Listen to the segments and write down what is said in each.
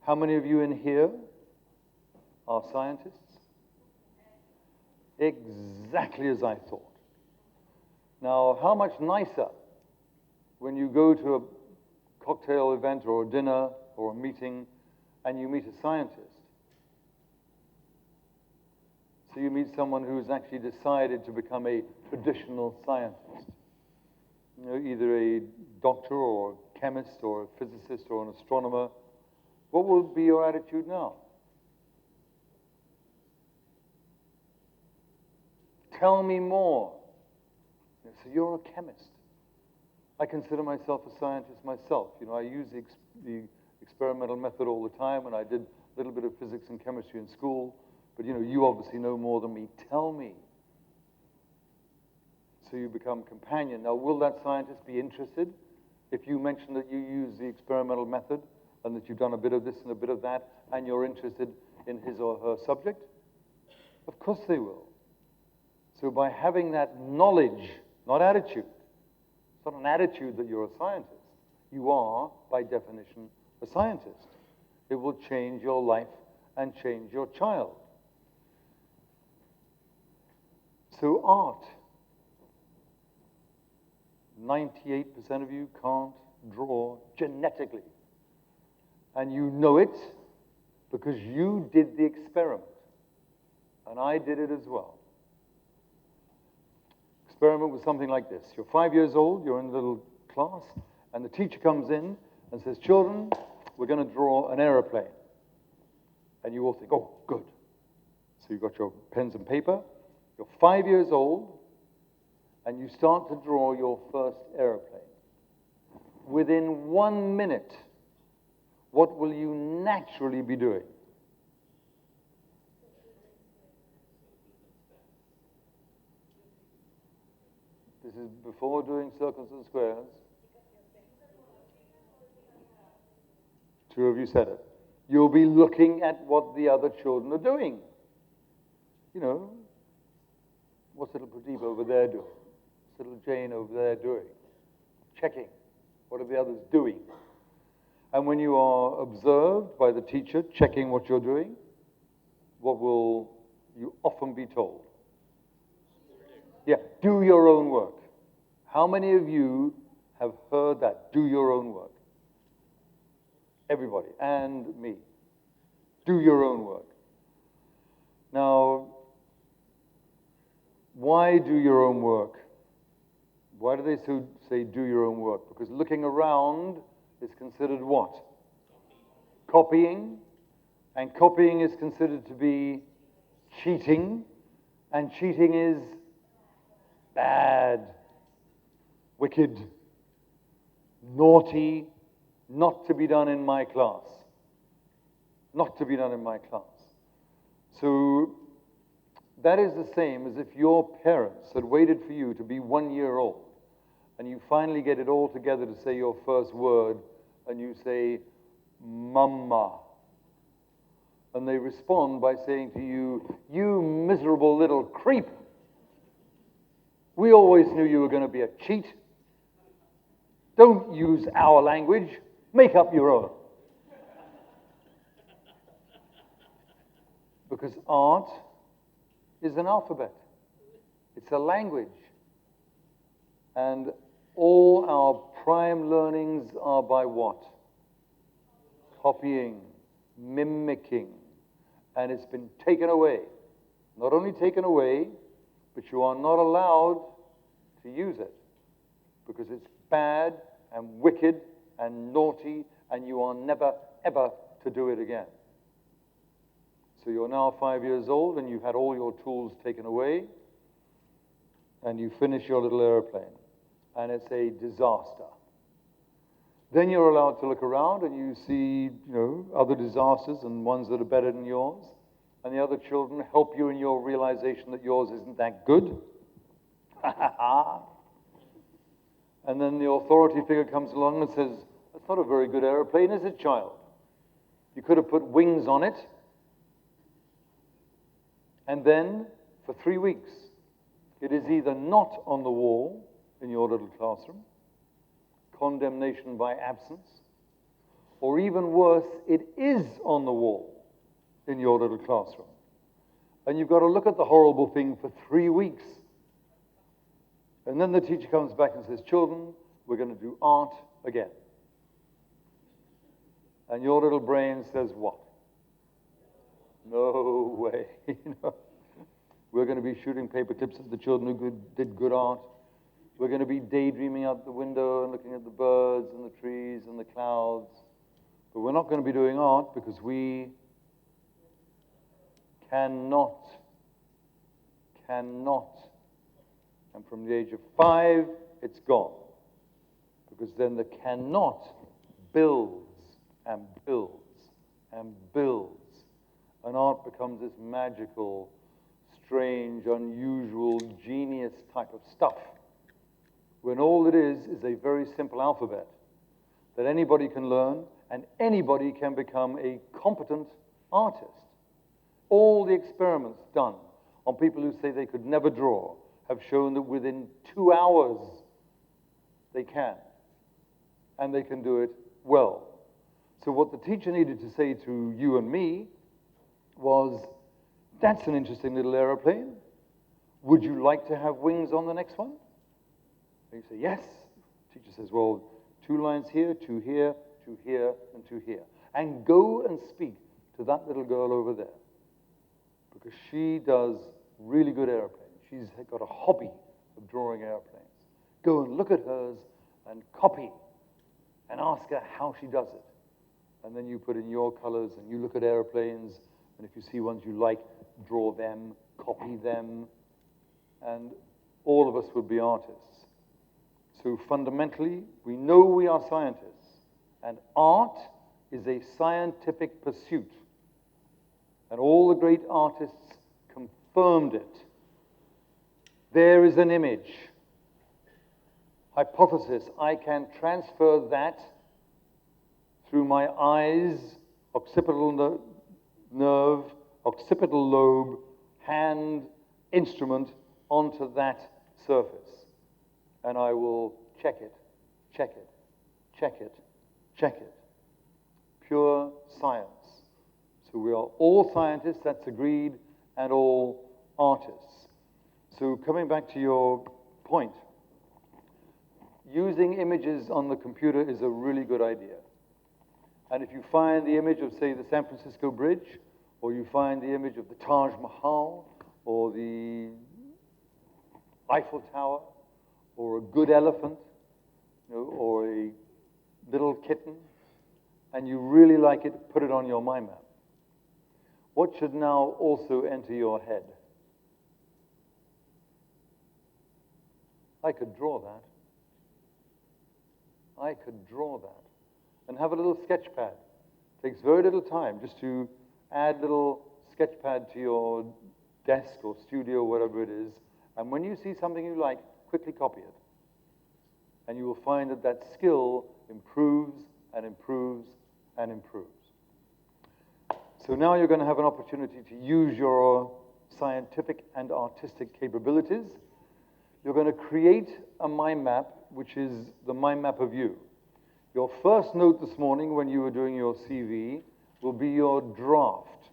How many of you in here are scientists? Exactly as I thought. Now, how much nicer when you go to a cocktail event or a dinner or a meeting and you meet a scientist. So you meet someone who's actually decided to become a traditional scientist. You know, either a doctor or a chemist or a physicist or an astronomer. What will be your attitude now? Tell me more. So you're a chemist. I consider myself a scientist myself. You know, I use the experimental method all the time, and I did a little bit of physics and chemistry in school. But you know, you obviously know more than me. Tell me. So you become companion. Now, will that scientist be interested if you mention that you use the experimental method and that you've done a bit of this and a bit of that, and you're interested in his or her subject? Of course they will. So by having that knowledge, not attitude, it's not an attitude that you're a scientist. You are, by definition, a scientist. It will change your life and change your child. So art. 98% of you can't draw genetically. And you know it because you did the experiment. And I did it as well. Experiment was something like this. You're 5 years old, you're in a little class, and the teacher comes in and says, children, we're going to draw an aeroplane. And you all think, oh, good. So you've got your pens and paper, you're 5 years old, and you start to draw your first aeroplane. Within 1 minute, what will you naturally be doing? This is before doing circles and squares. Two of you said it. You'll be looking at what the other children are doing. You know, what's little Pradeep over there doing? What's little Jane over there doing? Checking. What are the others doing? And when you are observed by the teacher checking what you're doing, what will you often be told? Yeah, do your own work. How many of you have heard that? Do your own work. Everybody, and me. Do your own work. Now, why do your own work? Why do they say do your own work? Because looking around is considered what? Copying. And copying is considered to be cheating. And cheating is bad, wicked, naughty, not to be done in my class. Not to be done in my class. So that is the same as if your parents had waited for you to be 1 year old and you finally get it all together to say your first word and you say, Mama. And they respond by saying to you, you miserable little creep. We always knew you were going to be a cheat. Don't use our language. Make up your own. Because art is an alphabet. It's a language. And all our prime learnings are by what? Copying, mimicking. And it's been taken away. Not only taken away, but you are not allowed to use it. Because it's bad and wicked and naughty, and you are never, ever to do it again. So you're now 5 years old, and you've had all your tools taken away, and you finish your little airplane, and it's a disaster. Then you're allowed to look around, and you see, other disasters and ones that are better than yours, and the other children help you in your realization that yours isn't that good. And then the authority figure comes along and says, that's not a very good airplane, is it, child? You could have put wings on it. And then, for 3 weeks, it is either not on the wall in your little classroom, condemnation by absence, or even worse, it is on the wall in your little classroom. And you've got to look at the horrible thing for 3 weeks. And then the teacher comes back and says, children, we're going to do art again. And your little brain says, what? No way. We're going to be shooting paper clips at the children who did good art. We're going to be daydreaming out the window and looking at the birds and the trees and the clouds. But we're not going to be doing art because we cannot. And from the age of 5, it's gone. Because then the cannot builds and builds and builds. And art becomes this magical, strange, unusual, genius type of stuff. When all it is a very simple alphabet that anybody can learn and anybody can become a competent artist. All the experiments done on people who say they could never draw have shown that within 2 hours they can. And they can do it well. So what the teacher needed to say to you and me was, that's an interesting little aeroplane. Would you like to have wings on the next one? And you say, yes. The teacher says, well, 2 lines here, 2 here, 2 here, and 2 here. And go and speak to that little girl over there. Because she does really good airplanes. She's got a hobby of drawing airplanes. Go and look at hers and copy and ask her how she does it. And then you put in your colors and you look at airplanes, and if you see ones you like, draw them, copy them, and all of us would be artists. So fundamentally, we know we are scientists, and art is a scientific pursuit. And all the great artists confirmed it. There is an image. Hypothesis, I can transfer that through my eyes, occipital nerve, occipital lobe, hand, instrument, onto that surface. And I will check it, check it, check it, check it. Pure science. So we are all scientists, that's agreed, and all artists. So coming back to your point, using images on the computer is a really good idea. And if you find the image of, say, the San Francisco Bridge, or you find the image of the Taj Mahal, or the Eiffel Tower, or a good elephant, or a little kitten, and you really like it, put it on your mind map. What should now also enter your head? I could draw that. I could draw that. And have a little sketch pad. Takes very little time just to add little sketch pad to your desk or studio, whatever it is. And when you see something you like, quickly copy it. And you will find that that skill improves and improves and improves. So now you're going to have an opportunity to use your scientific and artistic capabilities. You're going to create a mind map, which is the mind map of you. Your first note this morning when you were doing your CV will be your draft.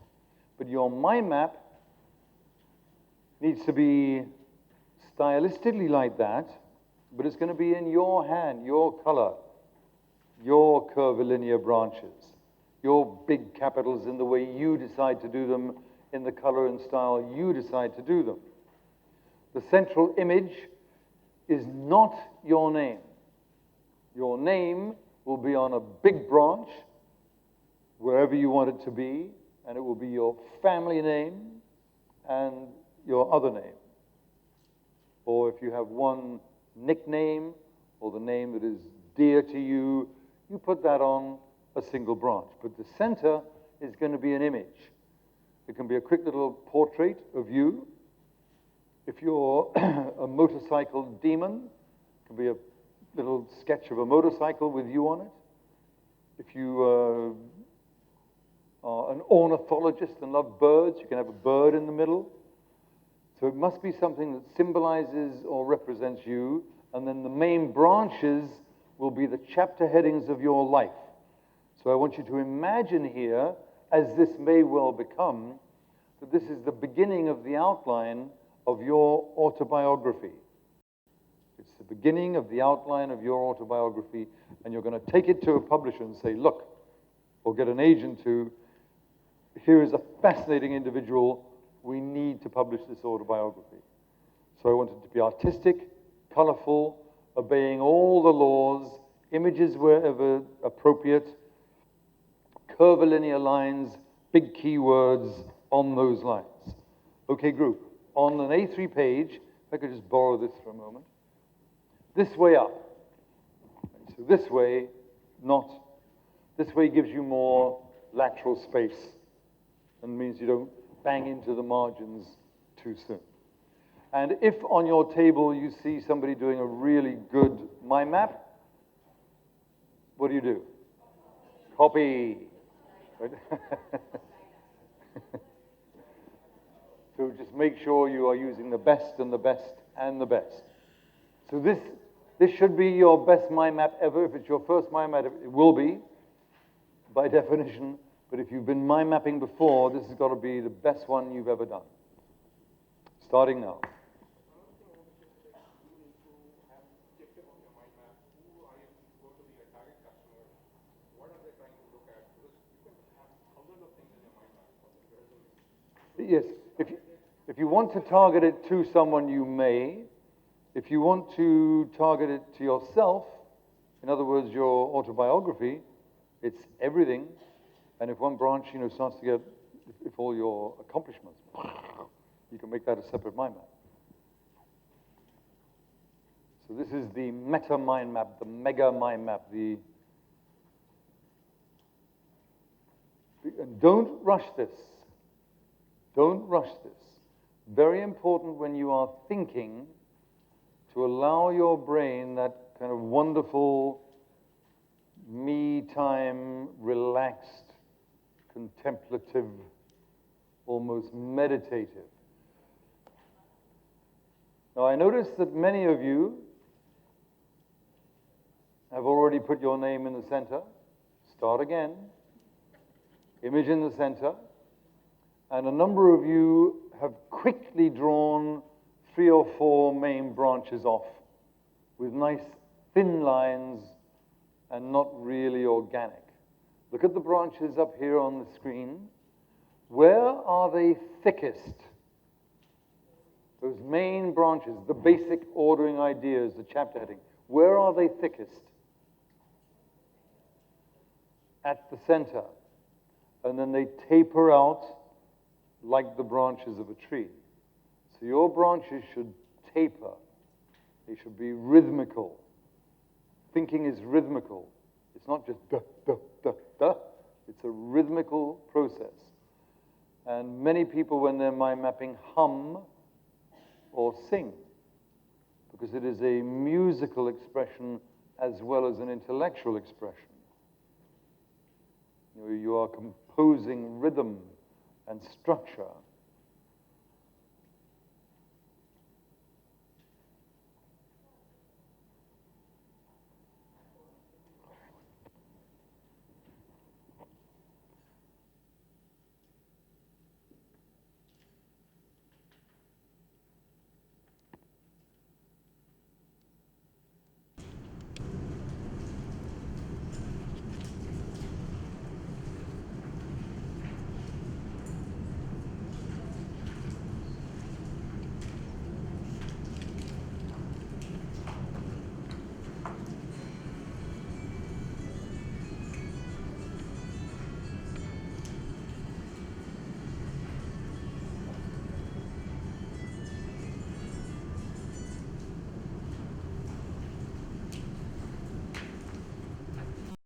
But your mind map needs to be stylistically like that, but it's going to be in your hand, your color, your curvilinear branches, your big capitals in the way you decide to do them, in the color and style you decide to do them. The central image is not your name. Your name will be on a big branch, wherever you want it to be, and it will be your family name and your other name. Or if you have one nickname, or the name that is dear to you, you put that on a single branch. But the center is going to be an image. It can be a quick little portrait of you. If you're a motorcycle demon, it can be a little sketch of a motorcycle with you on it. If you are an ornithologist and love birds, you can have a bird in the middle. So it must be something that symbolizes or represents you, and then the main branches will be the chapter headings of your life. So I want you to imagine here, as this may well become, that this is the beginning of the outline of your autobiography. It's the beginning of the outline of your autobiography, and you're going to take it to a publisher and say, look, or get an agent to, here is a fascinating individual, we need to publish this autobiography. So I want it to be artistic, colorful, obeying all the laws, images wherever appropriate, curvilinear lines, big keywords on those lines. Okay, group, on an A3 page, if I could just borrow this for a moment, this way up. So this way, this way gives you more lateral space and means you don't bang into the margins too soon. And if on your table you see somebody doing a really good mind map, what do? Copy. Right? So just make sure you are using the best and the best and the best. So this should be your best mind map ever. If it's your first mind map, it will be, by definition. But if you've been mind mapping before, this has got to be the best one you've ever done. Starting now. Yes, if you want to target it to someone, you may. If you want to target it to yourself, in other words, your autobiography, it's everything. And if one branch, starts to get, if all your accomplishments, you can make that a separate mind map. So this is the meta mind map, the mega mind map, and don't rush this. Don't rush this. Very important when you are thinking to allow your brain that kind of wonderful me time, relaxed, contemplative, almost meditative. Now I notice that many of you have already put your name in the center. Start again. Image in the center. And a number of you have quickly drawn 3 or 4 main branches off with nice thin lines and not really organic. Look at the branches up here on the screen. Where are they thickest? Those main branches, the basic ordering ideas, the chapter heading. Where are they thickest? At the center. And then they taper out like the branches of a tree. So your branches should taper. They should be rhythmical. Thinking is rhythmical. It's not just duh, duh, duh, duh. It's a rhythmical process. And many people, when they're mind mapping, hum or sing, because it is a musical expression as well as an intellectual expression. You are composing rhythm and structure